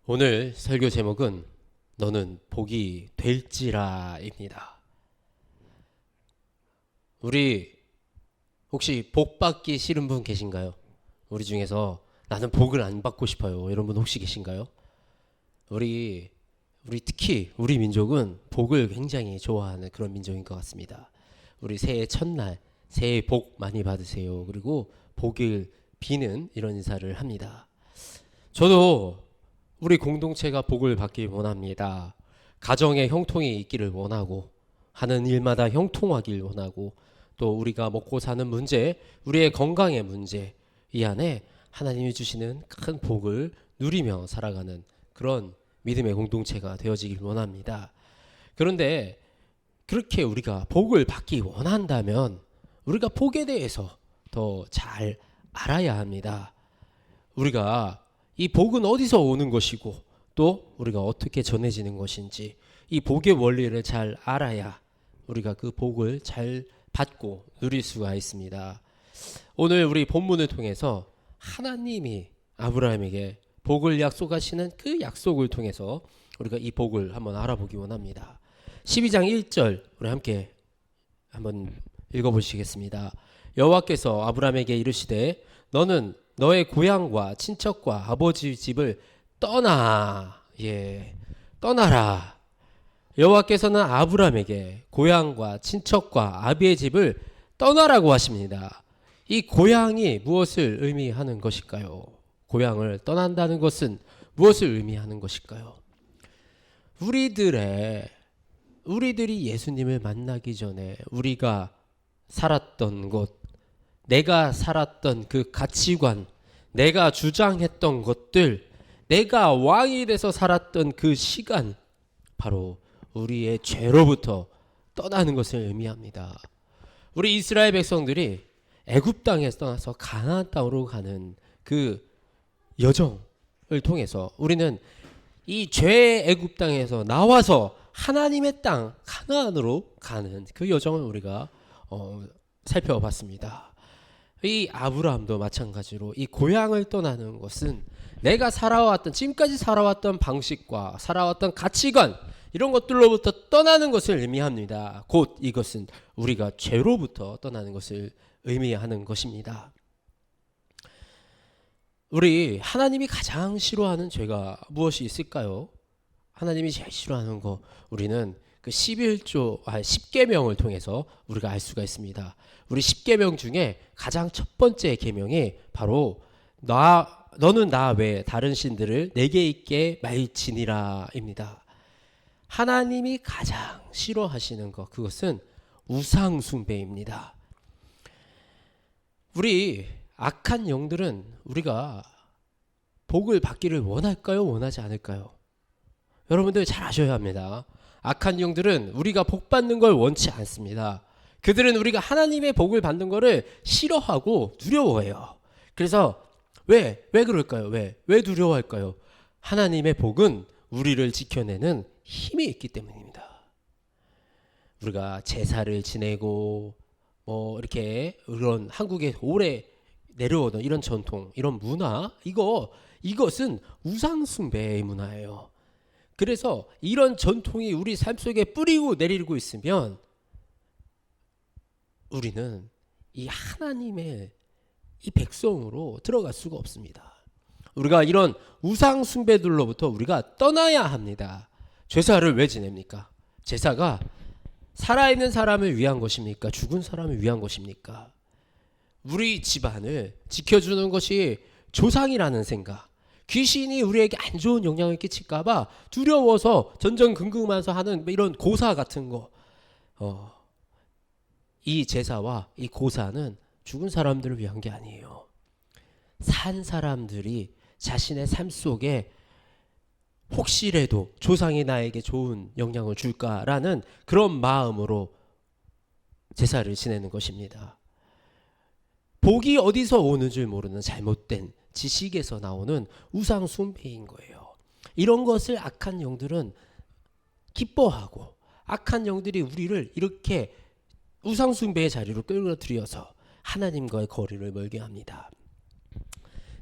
오늘 설교 제목은 너는 복이 될지라입니다. 우리 혹시 복 받기 싫은 분 계신가요? 우리 중에서 나는 복을 안 받고 싶어요, 이런 분 혹시 계신가요? 우리 특히 우리 민족은 복을 굉장히 좋아하는 그런 민족인 것 같습니다. 우리 새해 첫날 새해 복 많이 받으세요, 그리고 복을 비는 이런 인사를 합니다. 저도 우리 공동체가 복을 받길 원합니다. 가정에 형통이 있기를 원하고, 하는 일마다 형통하길 원하고, 또 우리가 먹고 사는 문제, 우리의 건강의 문제, 이 안에 하나님이 주시는 큰 복을 누리며 살아가는 그런 믿음의 공동체가 되어지길 원합니다. 그런데 그렇게 우리가 복을 받기 원한다면 우리가 복에 대해서 더 잘 알아야 합니다. 우리가 이 복은 어디서 오는 것이고, 또 우리가 어떻게 전해지는 것인지, 이 복의 원리를 잘 알아야 우리가 그 복을 잘 받고 누릴 수가 있습니다. 오늘 우리 본문을 통해서 하나님이 아브라함에게 복을 약속하시는 그 약속을 통해서 우리가 이 복을 한번 알아보기 원합니다. 12장 1절 우리 함께 한번 읽어보시겠습니다. 여호와께서 아브라함에게 이르시되 너는 너의 고향과 친척과 아버지 집을 떠나라. 여호와께서는 아브라함에게 고향과 친척과 아비의 집을 떠나라고 하십니다. 이 고향이 무엇을 의미하는 것일까요? 고향을 떠난다는 것은 무엇을 의미하는 것일까요? 우리들이 예수님을 만나기 전에 우리가 살았던 곳, 내가 살았던 그 가치관, 내가 주장했던 것들, 내가 왕이 돼서 살았던 그 시간, 바로 우리의 죄로부터 떠나는 것을 의미합니다. 우리 이스라엘 백성들이 애굽 땅에서 떠나서 가나안 땅으로 가는 그 여정을 통해서 우리는 이 죄의 애굽 땅에서 나와서 하나님의 땅 가나안으로 가는 그 여정을 우리가 살펴봤습니다. 이 아브라함도 마찬가지로 이 고향을 떠나는 것은 내가 지금까지 살아왔던 방식과 살아왔던 가치관, 이런 것들로부터 떠나는 것을 의미합니다. 곧 이것은 우리가 죄로부터 떠나는 것을 의미하는 것입니다. 우리 하나님이 가장 싫어하는 죄가 무엇이 있을까요? 하나님이 제일 싫어하는 거, 우리는 그 10계명을 통해서 우리가 알 수가 있습니다. 우리 10계명 중에 가장 첫 번째 계명이 바로 너는 나 외에 다른 신들을 내게 있게 말지니라 입니다. 하나님이 가장 싫어하시는 것, 그것은 우상 숭배입니다. 우리 악한 영들은 우리가 복을 받기를 원할까요? 원하지 않을까요? 여러분들 잘 아셔야 합니다. 악한 영들은 우리가 복 받는 걸 원치 않습니다. 그들은 우리가 하나님의 복을 받는 것을 싫어하고 두려워해요. 그래서 왜 그럴까요? 왜 두려워할까요? 하나님의 복은 우리를 지켜내는 힘이 있기 때문입니다. 우리가 제사를 지내고 이렇게 이런 한국에 오래 내려오던 이런 전통, 이런 문화, 이것은 우상 숭배의 문화예요. 그래서 이런 전통이 우리 삶 속에 뿌리고 내리고 있으면 우리는 이 하나님의 이 백성으로 들어갈 수가 없습니다. 우리가 이런 우상 숭배들로부터 우리가 떠나야 합니다. 제사를 왜 지냅니까? 제사가 살아있는 사람을 위한 것입니까? 죽은 사람을 위한 것입니까? 우리 집안을 지켜주는 것이 조상이라는 생각, 귀신이 우리에게 안 좋은 영향을 끼칠까봐 두려워서 전전긍긍하면서 하는 이런 고사 같은 거, 이 제사와 이 고사는 죽은 사람들을 위한 게 아니에요. 산 사람들이 자신의 삶 속에 혹시라도 조상이 나에게 좋은 영향을 줄까라는 그런 마음으로 제사를 지내는 것입니다. 복이 어디서 오는 줄 모르는 잘못된 지식에서 나오는 우상 숭배인 거예요. 이런 것을 악한 영들은 기뻐하고, 악한 영들이 우리를 이렇게 우상 숭배의 자리로 끌어들여서 하나님과의 거리를 멀게 합니다.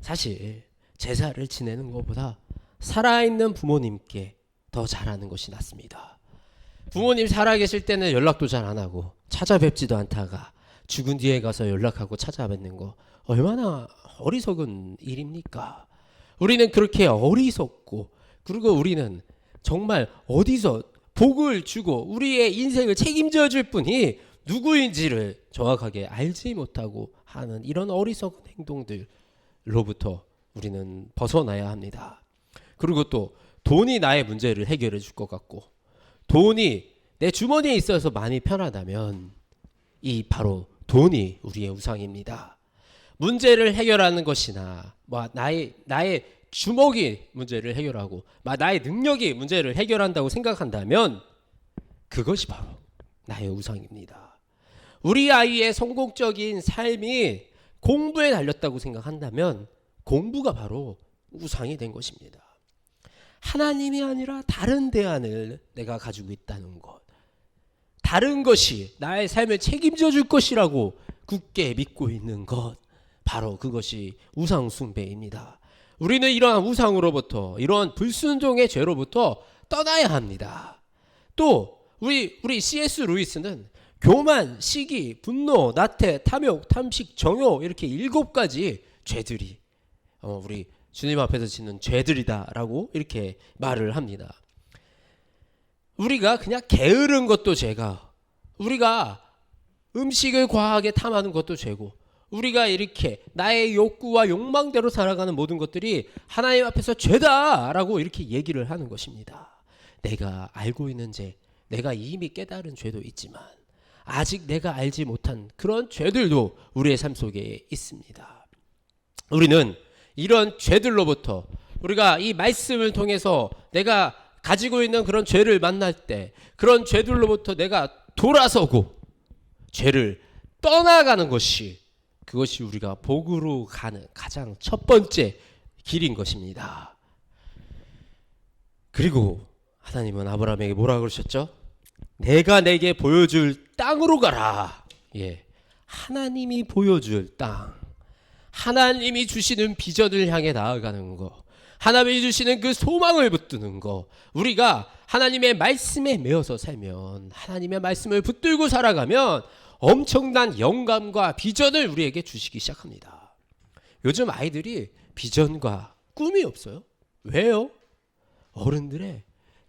사실 제사를 지내는 것보다 살아있는 부모님께 더 잘하는 것이 낫습니다. 부모님 살아계실 때는 연락도 잘 안 하고 찾아뵙지도 않다가 죽은 뒤에 가서 연락하고 찾아뵙는 거 얼마나 어리석은 일입니까? 우리는 그렇게 어리석고, 그리고 우리는 정말 어디서 복을 주고 우리의 인생을 책임져 줄 분이 누구인지를 정확하게 알지 못하고 하는 이런 어리석은 행동들로부터 우리는 벗어나야 합니다. 그리고 또 돈이 나의 문제를 해결해 줄 것 같고, 돈이 내 주머니에 있어서 마음이 편하다면 이 바로 돈이 우리의 우상입니다. 문제를 해결하는 것이나 나의 주먹이 문제를 해결하고 나의 능력이 문제를 해결한다고 생각한다면 그것이 바로 나의 우상입니다. 우리 아이의 성공적인 삶이 공부에 달렸다고 생각한다면 공부가 바로 우상이 된 것입니다. 하나님이 아니라 다른 대안을 내가 가지고 있다는 것, 다른 것이 나의 삶을 책임져 줄 것이라고 굳게 믿고 있는 것, 바로 그것이 우상 숭배입니다. 우리는 이러한 우상으로부터, 이러한 불순종의 죄로부터 떠나야 합니다. 또 우리 C.S. 루이스는 교만, 시기, 분노, 나태, 탐욕, 탐식, 정욕, 이렇게 7가지 죄들이 우리 주님 앞에서 짓는 죄들이다라고 이렇게 말을 합니다. 우리가 그냥 게으른 것도 죄가, 우리가 음식을 과하게 탐하는 것도 죄고, 우리가 이렇게 나의 욕구와 욕망대로 살아가는 모든 것들이 하나님 앞에서 죄다라고 이렇게 얘기를 하는 것입니다. 내가 알고 있는 죄, 내가 이미 깨달은 죄도 있지만 아직 내가 알지 못한 그런 죄들도 우리의 삶 속에 있습니다. 우리는 이런 죄들로부터, 우리가 이 말씀을 통해서 내가 가지고 있는 그런 죄를 만날 때 그런 죄들로부터 내가 돌아서고 죄를 떠나가는 것이, 그것이 우리가 복으로 가는 가장 첫 번째 길인 것입니다. 그리고 하나님은 아브라함에게 뭐라 그러셨죠? 내가 내게 보여줄 땅으로 가라. 예, 하나님이 보여줄 땅, 하나님이 주시는 비전을 향해 나아가는 거, 하나님이 주시는 그 소망을 붙드는 거, 우리가 하나님의 말씀에 매어서 살면, 하나님의 말씀을 붙들고 살아가면 엄청난 영감과 비전을 우리에게 주시기 시작합니다. 요즘 아이들이 비전과 꿈이 없어요. 왜요? 어른들의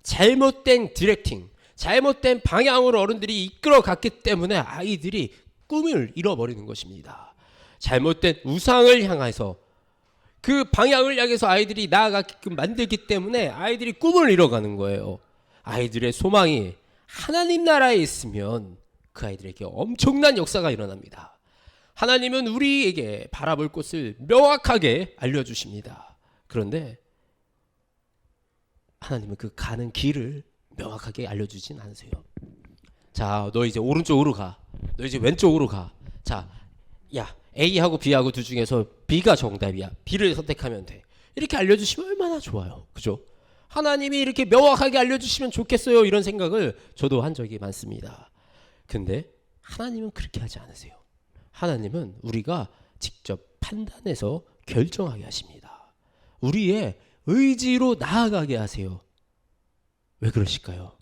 잘못된 디렉팅, 잘못된 방향으로 어른들이 이끌어 갔기 때문에 아이들이 꿈을 잃어버리는 것입니다. 잘못된 우상을 향해서 그 방향을 향해서 아이들이 나아가게끔 만들기 때문에 아이들이 꿈을 잃어가는 거예요. 아이들의 소망이 하나님 나라에 있으면 그 아이들에게 엄청난 역사가 일어납니다. 하나님은 우리에게 바라볼 곳을 명확하게 알려주십니다. 그런데 하나님은 그 가는 길을 명확하게 알려주진 않으세요. 자, 너 이제 오른쪽으로 가, 너 이제 왼쪽으로 가. 자, 야, A하고 B하고 둘 중에서 B가 정답이야, B를 선택하면 돼, 이렇게 알려주시면 얼마나 좋아요. 그죠? 하나님이 이렇게 명확하게 알려주시면 좋겠어요, 이런 생각을 저도 한 적이 많습니다. 근데 하나님은 그렇게 하지 않으세요. 하나님은 우리가 직접 판단해서 결정하게 하십니다. 우리의 의지로 나아가게 하세요. 왜 그러실까요?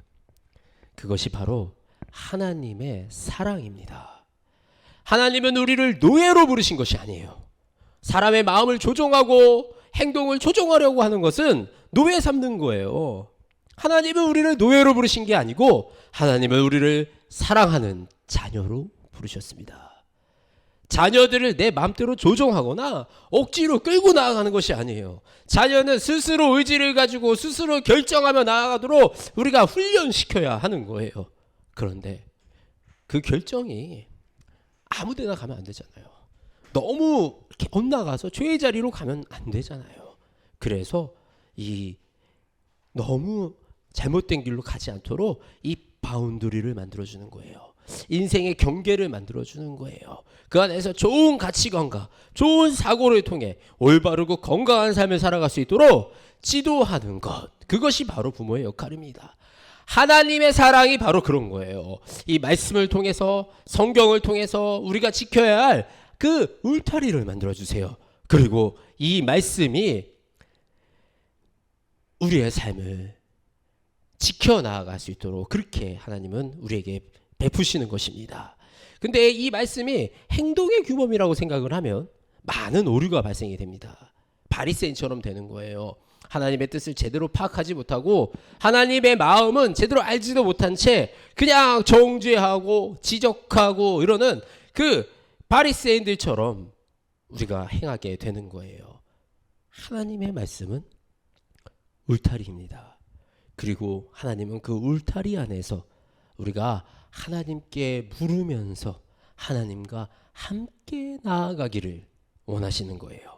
그것이 바로 하나님의 사랑입니다. 하나님은 우리를 노예로 부르신 것이 아니에요. 사람의 마음을 조종하고 행동을 조종하려고 하는 것은 노예 삼는 거예요. 하나님은 우리를 노예로 부르신 게 아니고 하나님은 우리를 사랑하는 자녀로 부르셨습니다. 자녀들을 내 마음대로 조종하거나 억지로 끌고 나아가는 것이 아니에요. 자녀는 스스로 의지를 가지고 스스로 결정하며 나아가도록 우리가 훈련시켜야 하는 거예요. 그런데 그 결정이 아무 데나 가면 안 되잖아요. 너무 이렇게 엇나가서 죄의 자리로 가면 안 되잖아요. 그래서 이 너무 잘못된 길로 가지 않도록 이 바운더리를 만들어주는 거예요. 인생의 경계를 만들어주는 거예요. 그 안에서 좋은 가치관과 좋은 사고를 통해 올바르고 건강한 삶을 살아갈 수 있도록 지도하는 것, 그것이 바로 부모의 역할입니다. 하나님의 사랑이 바로 그런 거예요. 이 말씀을 통해서, 성경을 통해서 우리가 지켜야 할 그 울타리를 만들어주세요. 그리고 이 말씀이 우리의 삶을 지켜나갈 수 있도록 그렇게 하나님은 우리에게 베푸시는 것입니다. 근데 이 말씀이 행동의 규범이라고 생각을 하면 많은 오류가 발생이 됩니다. 바리새인처럼 되는 거예요. 하나님의 뜻을 제대로 파악하지 못하고 하나님의 마음은 제대로 알지도 못한 채 그냥 정죄하고 지적하고 이러는 그 바리새인들처럼 우리가 행하게 되는 거예요. 하나님의 말씀은 울타리입니다. 그리고 하나님은 그 울타리 안에서 우리가 하나님께 물으면서 하나님과 함께 나아가기를 원하시는 거예요.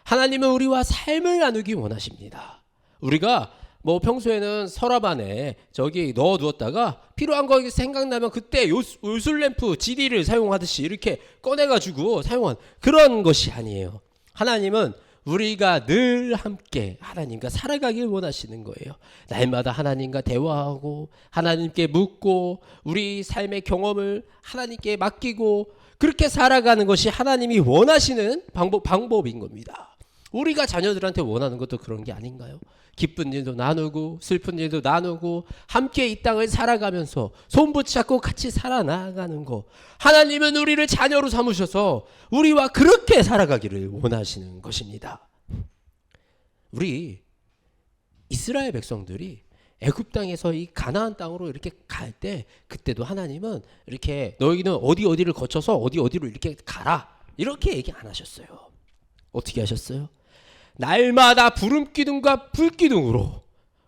하나님은 우리와 삶을 나누기 원하십니다. 우리가 뭐 평소에는 서랍 안에 저기 넣어두었다가 필요한 거 생각나면 그때 요술램프 GD를 사용하듯이 이렇게 꺼내가지고 사용한 그런 것이 아니에요. 하나님은 우리가 늘 함께 하나님과 살아가길 원하시는 거예요. 날마다 하나님과 대화하고 하나님께 묻고 우리 삶의 경험을 하나님께 맡기고 그렇게 살아가는 것이 하나님이 원하시는 방법인 겁니다. 우리가 자녀들한테 원하는 것도 그런 게 아닌가요? 기쁜 일도 나누고 슬픈 일도 나누고 함께 이 땅을 살아가면서 손붙잡고 같이 살아나가는 거. 하나님은 우리를 자녀로 삼으셔서 우리와 그렇게 살아가기를 원하시는 것입니다. 우리 이스라엘 백성들이 애굽 땅에서 이 가나안 땅으로 이렇게 갈 때 그때도 하나님은 이렇게 너희는 어디를 거쳐서 어디로 이렇게 가라 이렇게 얘기 안 하셨어요. 어떻게 하셨어요? 날마다 구름기둥과 불기둥으로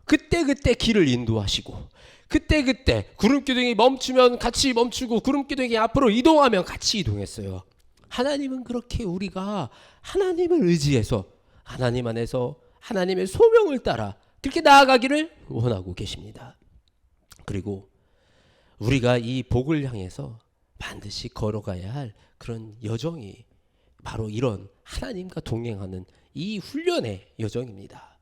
그때 길을 인도하시고 그때 구름기둥이 멈추면 같이 멈추고 구름기둥이 앞으로 이동하면 같이 이동했어요. 하나님은 그렇게 우리가 하나님을 의지해서 하나님 안에서 하나님의 소명을 따라 그렇게 나아가기를 원하고 계십니다. 그리고 우리가 이 복을 향해서 반드시 걸어가야 할 그런 여정이 바로 이런 하나님과 동행하는 이 훈련의 여정입니다.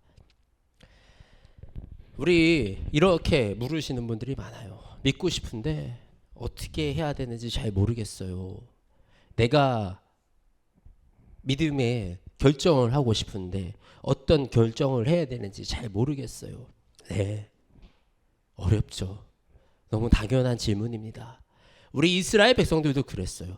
우리 이렇게 물으시는 분들이 많아요. 믿고 싶은데 어떻게 해야 되는지 잘 모르겠어요. 내가 믿음의 결정을 하고 싶은데 어떤 결정을 해야 되는지 잘 모르겠어요. 네, 어렵죠. 너무 당연한 질문입니다. 우리 이스라엘 백성들도 그랬어요.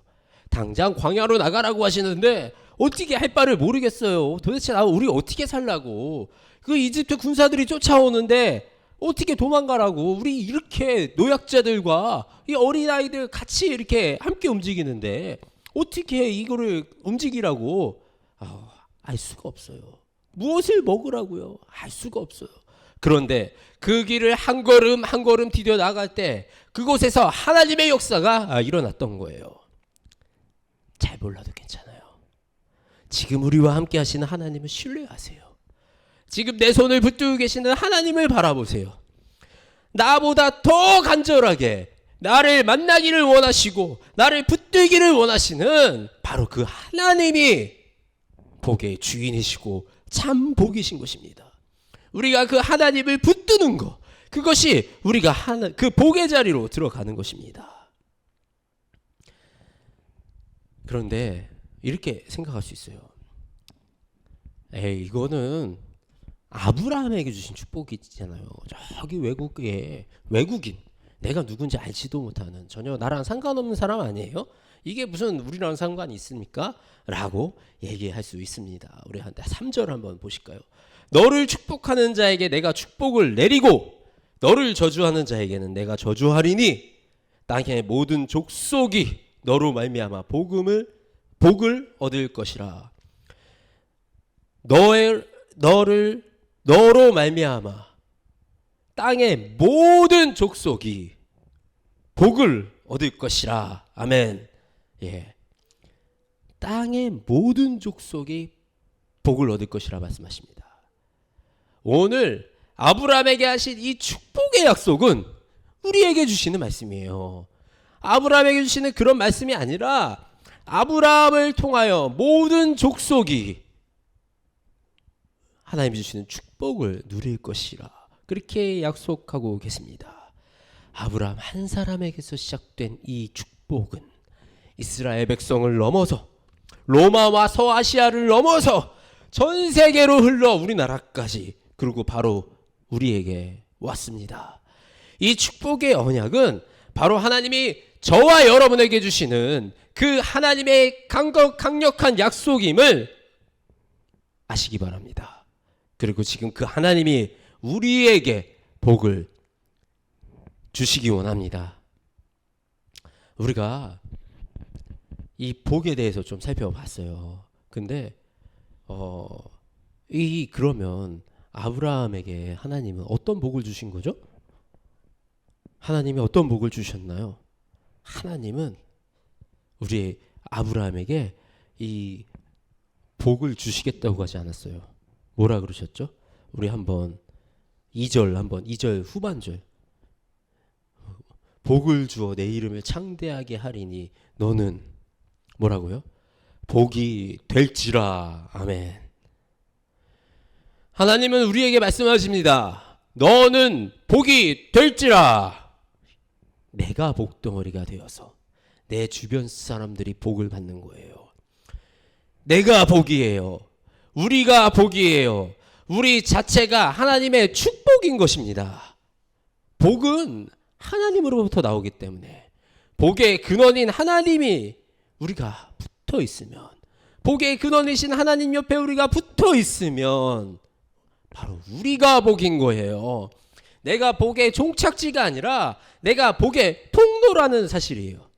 당장 광야로 나가라고 하시는데 어떻게 할 바를 모르겠어요. 도대체 우리 어떻게 살라고. 그 이집트 군사들이 쫓아오는데 어떻게 도망가라고. 우리 이렇게 노약자들과 이 어린아이들 같이 이렇게 함께 움직이는데 어떻게 이거를 움직이라고. 알 수가 없어요. 무엇을 먹으라고요? 알 수가 없어요. 그런데 그 길을 한 걸음 디뎌 나갈 때 그곳에서 하나님의 역사가 일어났던 거예요. 잘 몰라도 괜찮아요. 지금 우리와 함께 하시는 하나님을 신뢰하세요. 지금 내 손을 붙들고 계시는 하나님을 바라보세요. 나보다 더 간절하게 나를 만나기를 원하시고 나를 붙들기를 원하시는 바로 그 하나님이 복의 주인이시고 참 복이신 것입니다. 우리가 그 하나님을 붙드는 것, 그것이 우리가 그 복의 자리로 들어가는 것입니다. 그런데 이렇게 생각할 수 있어요. 이거는 아브라함에게 주신 축복이잖아요. 저기 외국인, 내가 누군지 알지도 못하는 전혀 나랑 상관없는 사람 아니에요? 이게 무슨 우리랑 상관이 있습니까? 라고 얘기할 수 있습니다. 우리 3절 한번 보실까요? 너를 축복하는 자에게 내가 축복을 내리고 너를 저주하는 자에게는 내가 저주하리니 땅의 모든 족속이 너로 말미암아 복을 얻을 것이라. 너로 말미암아 땅의 모든 족속이 복을 얻을 것이라. 아멘. 예. 땅의 모든 족속이 복을 얻을 것이라 말씀하십니다. 오늘 아브라함에게 하신 이 축복의 약속은 우리에게 주시는 말씀이에요. 아브라함에게 주시는 그런 말씀이 아니라 아브라함을 통하여 모든 족속이 하나님이 주시는 축복을 누릴 것이라 그렇게 약속하고 계십니다. 아브라함 한 사람에게서 시작된 이 축복은 이스라엘 백성을 넘어서 로마와 서아시아를 넘어서 전 세계로 흘러 우리나라까지 그 그리고 바로 우리에게 왔습니다. 이 축복의 언약은 바로 하나님이 저와 여러분에게 주시는 그 하나님의 강력한 약속임을 아시기 바랍니다. 그리고 지금 그 하나님이 우리에게 복을 주시기 원합니다. 우리가 이 복에 대해서 좀 살펴봤어요. 근데 그러면 아브라함에게 하나님은 어떤 복을 주신 거죠? 하나님이 어떤 복을 주셨나요? 하나님은 우리 아브라함에게 이 복을 주시겠다고 하지 않았어요. 뭐라 그러셨죠? 우리 한번 2절 후반절. 복을 주어 내 이름을 창대하게 하리니 너는 뭐라고요? 복이 될지라. 아멘. 하나님은 우리에게 말씀하십니다. 너는 복이 될지라. 내가 복덩어리가 되어서 내 주변 사람들이 복을 받는 거예요. 내가 복이에요. 우리가 복이에요. 우리 자체가 하나님의 축복인 것입니다. 복은 하나님으로부터 나오기 때문에 복의 근원인 하나님이 우리가 붙어 있으면, 복의 근원이신 하나님 옆에 우리가 붙어 있으면 바로 우리가 복인 거예요. 내가 복의 종착지가 아니라 내가 복의 통로라는 사실이에요.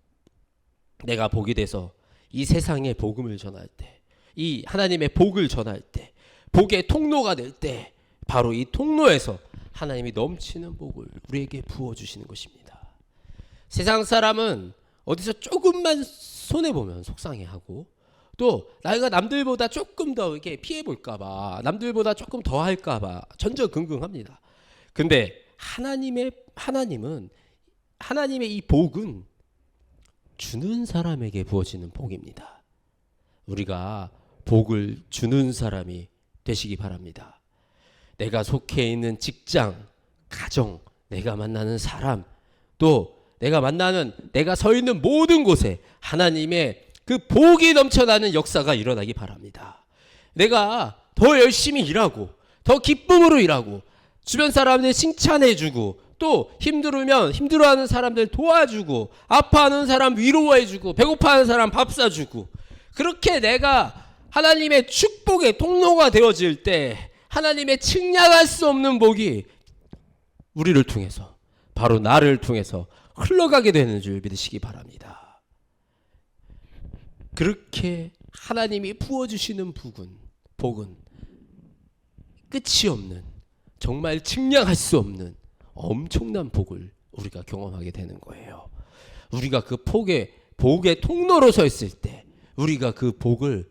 내가 복이 돼서 이 세상에 복음을 전할 때, 이 하나님의 복을 전할 때, 복의 통로가 될 때 바로 이 통로에서 하나님이 넘치는 복을 우리에게 부어주시는 것입니다. 세상 사람은 어디서 조금만 손해보면 속상해하고, 또 나이가 남들보다 조금 더 이렇게 피해볼까봐, 남들보다 조금 더 할까봐 전전긍긍합니다. 근데 하나님은 하나님의 이 복은 주는 사람에게 부어지는 복입니다. 우리가 복을 주는 사람이 되시기 바랍니다. 내가 속해 있는 직장, 가정, 내가 만나는 사람, 또 내가 서 있는 모든 곳에 하나님의 그 복이 넘쳐나는 역사가 일어나기 바랍니다. 내가 더 열심히 일하고, 더 기쁨으로 일하고, 주변 사람들 칭찬해주고, 또 힘들어하는 사람들 도와주고, 아파하는 사람 위로해주고, 배고파하는 사람 밥 사주고, 그렇게 내가 하나님의 축복의 통로가 되어질 때 하나님의 측량할 수 없는 복이 우리를 통해서, 바로 나를 통해서 흘러가게 되는 줄 믿으시기 바랍니다. 그렇게 하나님이 부어주시는 복은 끝이 없는, 정말 측량할 수 없는 엄청난 복을 우리가 경험하게 되는 거예요. 우리가 그 복의 통로로 서 있을 때 우리가 그 복을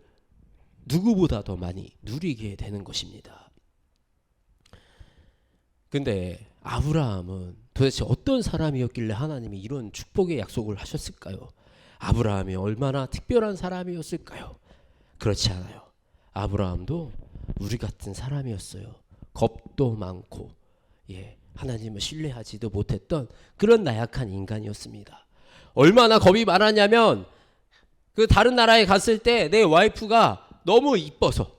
누구보다 더 많이 누리게 되는 것입니다. 근데 아브라함은 도대체 어떤 사람이었길래 하나님이 이런 축복의 약속을 하셨을까요? 아브라함이 얼마나 특별한 사람이었을까요? 그렇지 않아요. 아브라함도 우리 같은 사람이었어요. 겁도 많고, 하나님을 신뢰하지도 못했던 그런 나약한 인간이었습니다. 얼마나 겁이 많았냐면, 그 다른 나라에 갔을 때 내 와이프가 너무 이뻐서,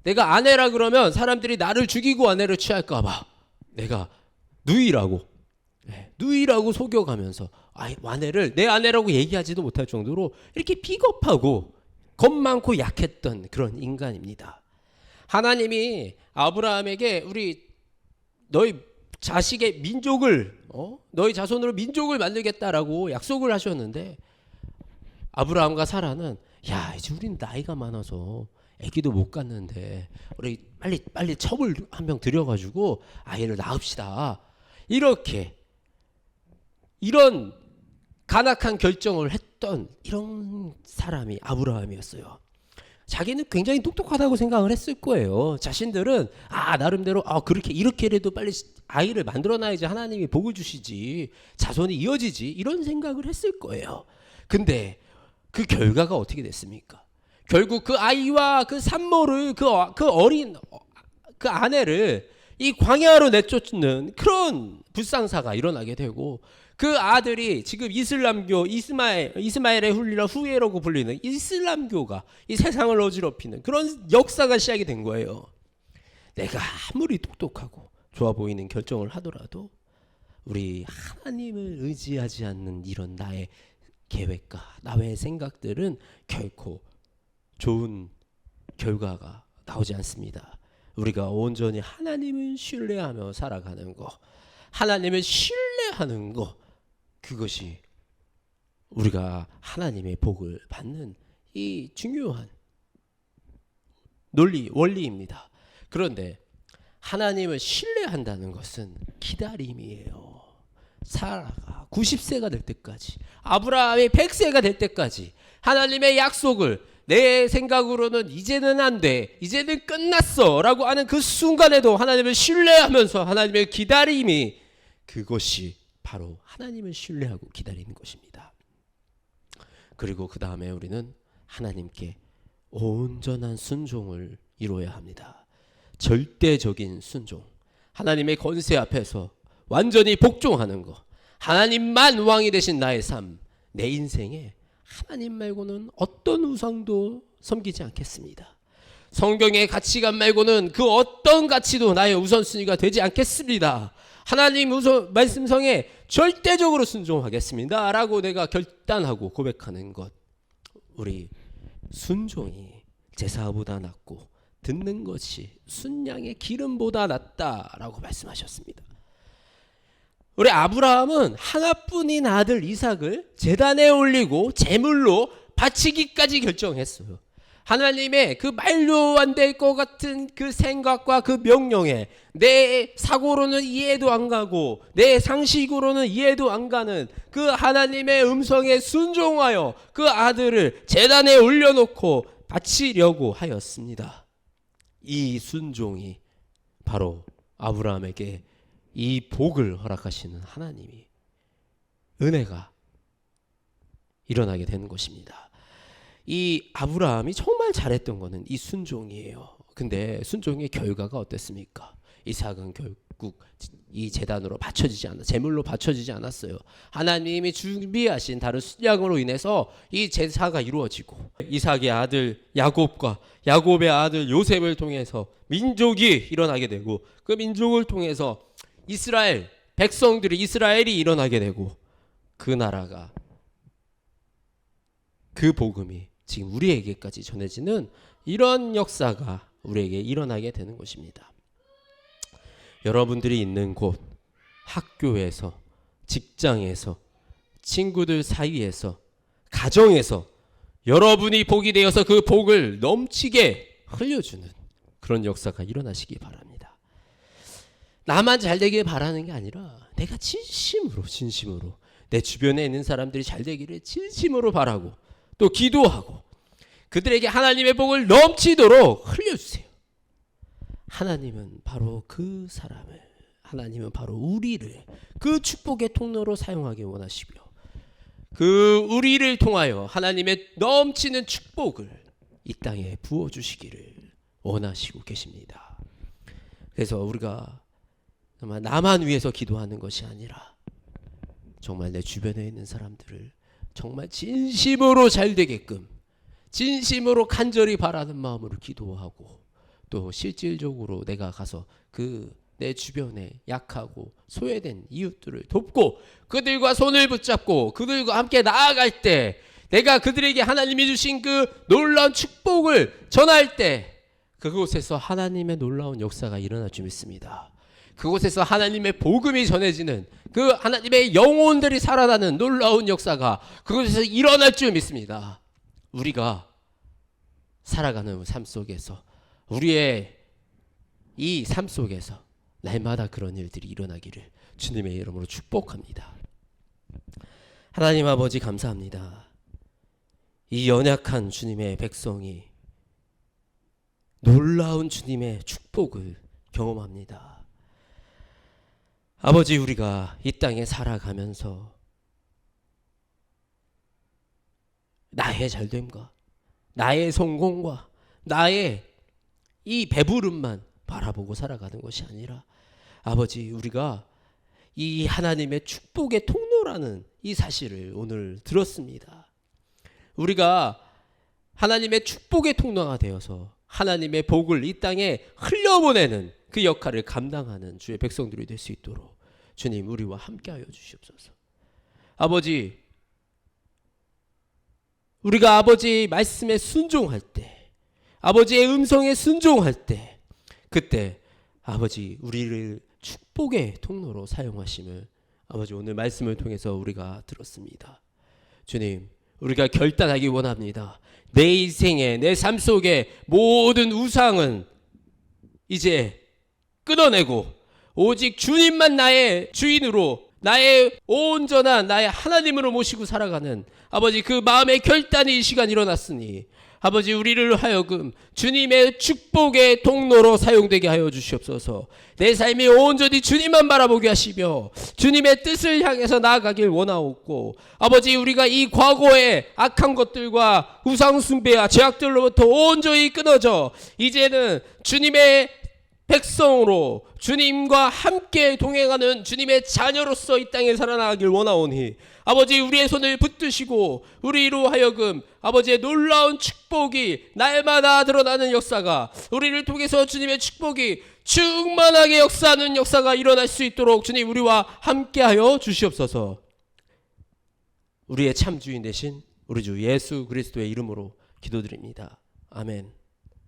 내가 아내라 그러면 사람들이 나를 죽이고 아내를 취할까봐 내가 누이라고 속여가면서 내 아내라고 얘기하지도 못할 정도로 이렇게 비겁하고 겁 많고 약했던 그런 인간입니다. 하나님이 아브라함에게 너희 자식의 민족을, 너희 자손으로 민족을 만들겠다라고 약속을 하셨는데, 아브라함과 사라는 이제 우린 나이가 많아서 아기도 못 갖는데 우리 빨리 첩을 한 명 들여가지고 아이를 낳읍시다. 이런 간악한 결정을 했던 이런 사람이 아브라함이었어요. 자기는 굉장히 똑똑하다고 생각을 했을 거예요. 자신들은 나름대로 이렇게라도 빨리 아이를 만들어놔야지 하나님이 복을 주시지, 자손이 이어지지, 이런 생각을 했을 거예요. 근데 그 결과가 어떻게 됐습니까? 결국 그 아이와 그 산모를, 그 어린 그 아내를 이 광야로 내쫓는 그런 불상사가 일어나게 되고, 그 아들이 지금 이슬람교 이스마엘의 후예라고 불리는 이슬람교가 이 세상을 어지럽히는 그런 역사가 시작이 된 거예요. 내가 아무리 똑똑하고 좋아 보이는 결정을 하더라도 우리 하나님을 의지하지 않는 이런 나의 계획과 나의 생각들은 결코 좋은 결과가 나오지 않습니다. 우리가 온전히 하나님을 신뢰하며 살아가는 것, 하나님을 신뢰하는 것, 그것이 우리가 하나님의 복을 받는 이 중요한 원리입니다. 그런데 하나님을 신뢰한다는 것은 기다림이에요. 사라가 90세가 될 때까지, 아브라함이 100세가 될 때까지 하나님의 약속을 내 생각으로는 이제는 안 돼, 이제는 끝났어 라고 하는 그 순간에도 하나님을 신뢰하면서 하나님의 기다림이, 그것이 바로 하나님을 신뢰하고 기다리는 것입니다. 그리고 그 다음에 우리는 하나님께 온전한 순종을 이루어야 합니다. 절대적인 순종, 하나님의 권세 앞에서 완전히 복종하는 것, 하나님만 왕이 되신 나의 삶, 내 인생에 하나님 말고는 어떤 우상도 섬기지 않겠습니다. 성경의 가치관 말고는 그 어떤 가치도 나의 우선순위가 되지 않겠습니다. 하나님 말씀성에 절대적으로 순종하겠습니다 라고 내가 결단하고 고백하는 것, 우리 순종이 제사보다 낫고 듣는 것이 순양의 기름보다 낫다라고 말씀하셨습니다. 우리 아브라함은 하나뿐인 아들 이삭을 제단에 올리고 제물로 바치기까지 결정했어요. 하나님의 그 말도 안 될 것 같은 그 생각과 그 명령에 내 사고로는 이해도 안 가고 내 상식으로는 이해도 안 가는 그 하나님의 음성에 순종하여 그 아들을 제단에 올려놓고 바치려고 하였습니다. 이 순종이 바로 아브라함에게 이 복을 허락하시는 하나님이 은혜가 일어나게 되는 것입니다. 이 아브라함이 정말 잘했던 것은 이 순종이에요. 근데 순종의 결과가 어땠습니까? 이삭은 결국 이 제단으로 바쳐지지 않아, 제물로 바쳐지지 않았어요. 하나님이 준비하신 다른 순양으로 인해서 이 제사가 이루어지고 이삭의 아들 야곱과 야곱의 아들 요셉을 통해서 민족이 일어나게 되고 그 민족을 통해서 이스라엘이 일어나게 되고 그 나라가, 그 복음이 지금 우리에게까지 전해지는 이런 역사가 우리에게 일어나게 되는 것입니다. 여러분들이 있는 곳, 학교에서, 직장에서, 친구들 사이에서, 가정에서 여러분이 복이 되어서 그 복을 넘치게 흘려주는 그런 역사가 일어나시기 바랍니다. 나만 잘 되길 바라는 게 아니라 내가 진심으로 내 주변에 있는 사람들이 잘 되기를 진심으로 바라고 또 기도하고 그들에게 하나님의 복을 넘치도록 흘려주세요. 하나님은 바로 그 사람을, 하나님은 바로 우리를 그 축복의 통로로 사용하기 원하시고요. 그 우리를 통하여 하나님의 넘치는 축복을 이 땅에 부어주시기를 원하시고 계십니다. 그래서 우리가 정말 나만 위해서 기도하는 것이 아니라 정말 내 주변에 있는 사람들을 정말 진심으로 잘 되게끔, 진심으로 간절히 바라는 마음으로 기도하고 또 실질적으로 내가 가서 그 내 주변에 약하고 소외된 이웃들을 돕고 그들과 손을 붙잡고 그들과 함께 나아갈 때, 내가 그들에게 하나님이 주신 그 놀라운 축복을 전할 때 그곳에서 하나님의 놀라운 역사가 일어날 줄 믿습니다. 그곳에서 하나님의 복음이 전해지는, 그 하나님의 영혼들이 살아나는 놀라운 역사가 그곳에서 일어날 줄 믿습니다. 우리가 살아가는 삶 속에서, 우리의 이 삶 속에서 날마다 그런 일들이 일어나기를 주님의 이름으로 축복합니다. 하나님 아버지 감사합니다. 이 연약한 주님의 백성이 놀라운 주님의 축복을 경험합니다. 아버지, 우리가 이 땅에 살아가면서 나의 잘됨과 나의 성공과 나의 이 배부름만 바라보고 살아가는 것이 아니라 아버지, 우리가 이 하나님의 축복의 통로라는 이 사실을 오늘 들었습니다. 우리가 하나님의 축복의 통로가 되어서 하나님의 복을 이 땅에 흘려보내는 그 역할을 감당하는 주의 백성들이 될 수 있도록 주님 우리와 함께하여 주시옵소서. 아버지, 우리가 아버지의 말씀에 순종할 때, 아버지의 음성에 순종할 때, 그때 아버지 우리를 축복의 통로로 사용하심을 아버지 오늘 말씀을 통해서 우리가 들었습니다. 주님, 우리가 결단하기 원합니다. 내 인생에, 내 삶 속에 모든 우상은 이제 끊어내고 오직 주님만 나의 주인으로, 나의 온전한 나의 하나님으로 모시고 살아가는 아버지 그 마음의 결단이 이 시간 일어났으니 아버지 우리를 하여금 주님의 축복의 통로로 사용되게 하여 주시옵소서. 내 삶이 온전히 주님만 바라보게 하시며 주님의 뜻을 향해서 나아가길 원하옵고 아버지 우리가 이 과거의 악한 것들과 우상숭배와 죄악들로부터 온전히 끊어져 이제는 주님의 백성으로 주님과 함께 동행하는 주님의 자녀로서 이 땅에 살아나가길 원하오니 아버지 우리의 손을 붙드시고 우리로 하여금 아버지의 놀라운 축복이 날마다 드러나는 역사가 우리를 통해서 주님의 축복이 충만하게 역사하는 역사가 일어날 수 있도록 주님 우리와 함께하여 주시옵소서. 우리의 참 주인 되신 우리 주 예수 그리스도의 이름으로 기도드립니다. 아멘.